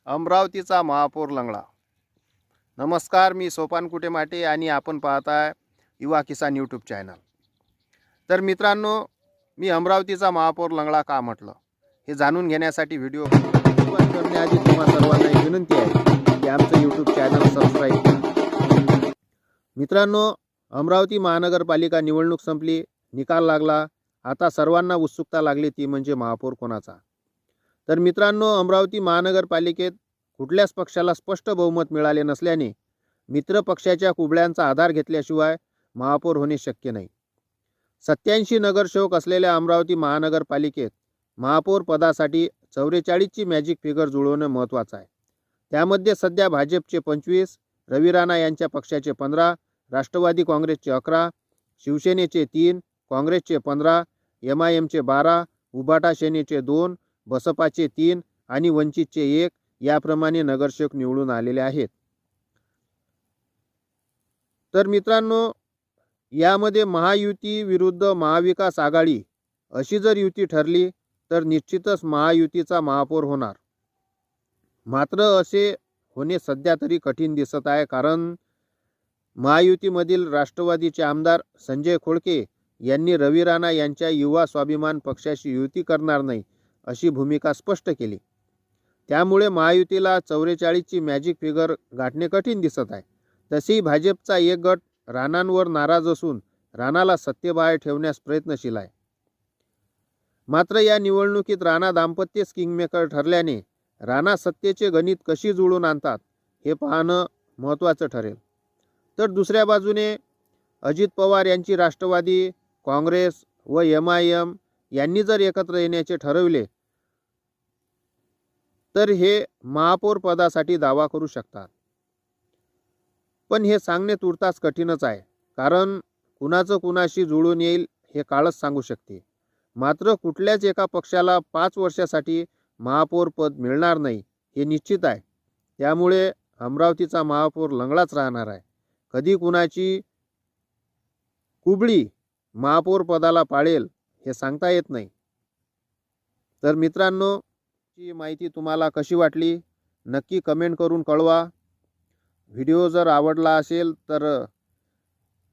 अमरावतीचा महापौर लंगडा। नमस्कार, मी सोपान कुटेमाटे आणि आपण पाहताय युवा किसान यूट्यूब चॅनल। तर मित्रांनो, मी अमरावतीचा महापौर लंगडा का म्हटलं हे जाणून घेण्यासाठी व्हिडिओ सुरुवात करण्याआधी तुम्हा सर्वांना एक विनंती आहे की आमचं यूट्यूब चॅनल सबस्क्राईब करा। मित्रांनो, अमरावती महानगरपालिका निवडणूक संपली, निकाल लागला। आता सर्वांना उत्सुकता लागली, ती म्हणजे महापौर कोणाचा। तर मित्रांनो, अमरावती महानगरपालिकेत कुठल्याच पक्षाला स्पष्ट बहुमत मिळाले नसल्याने मित्र पक्षाच्या कुबड्यांचा आधार घेतल्याशिवाय महापौर होणे शक्य नाही। 87 नगरसेवक असलेल्या अमरावती महानगरपालिकेत महापौर पदासाठी 44 ची मॅजिक फिगर जुळवणं महत्त्वाचं आहे। त्यामध्ये सध्या भाजपचे 25, रवी राणा यांच्या पक्षाचे 15, राष्ट्रवादी काँग्रेसचे 11, शिवसेनेचे 3, काँग्रेसचे 15, MIMचे 12, उभाटा सेनेचे 2, बसपाचे 3 आणि वंचितचे 1 याप्रमाणे नगरसेवक निवडून आलेले आहेत। तर मित्रांनो, यामध्ये महायुती विरुद्ध महाविकास आघाडी अशी जर युती ठरली तर निश्चितच महायुतीचा महापौर होणार। मात्र असे होणे सध्या तरी कठीण दिसत आहे, कारण महायुतीमधील राष्ट्रवादीचे आमदार संजय खोडके यांनी रवी राणा यांच्या युवा स्वाभिमान पक्षाशी युती करणार नाही अशी भूमिका स्पष्ट केली। त्यामुळे महायुतीला 44 ची मॅजिक फिगर गाठणे कठीण दिसत आहे। तसेही भाजपचा एक गट राणांवर नाराज असून राणाला सत्तेबाहेर ठेवण्यास प्रयत्नशील आहे। मात्र या निवडणुकीत राणा दाम्पत्यच किंगमेकर ठरल्याने राणा सत्तेचे गणित कशी जुळून आणतात हे पाहणं महत्त्वाचं ठरेल। तर दुसऱ्या बाजूने अजित पवार यांची राष्ट्रवादी काँग्रेस व MIM यांनी जर एकत्र येण्याचे ठरवले तर हे महापौर पदासाठी दावा करू शकतात। पण हे सांगणे तुर्तास कठीणच आहे, कारण कुणाचं कुणाशी जुळून येईल हे काळच सांगू शकते। मात्र कुठल्याच एका पक्षाला 5 वर्षासाठी महापौर पद मिळणार नाही हे निश्चित आहे। त्यामुळे अमरावतीचा महापौर लंगडाच राहणार आहे। कधी कुणाची कुबडी महापौर पदाला पाळेल हे सांगता येत नाही। तर मित्रांनो, ही माहिती तुम्हाला कशी वाटली नक्की कमेंट करून कळवा। व्हिडिओ जर आवडला असेल तर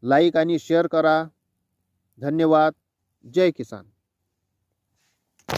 लाईक आणि शेअर करा। धन्यवाद। जय किसान।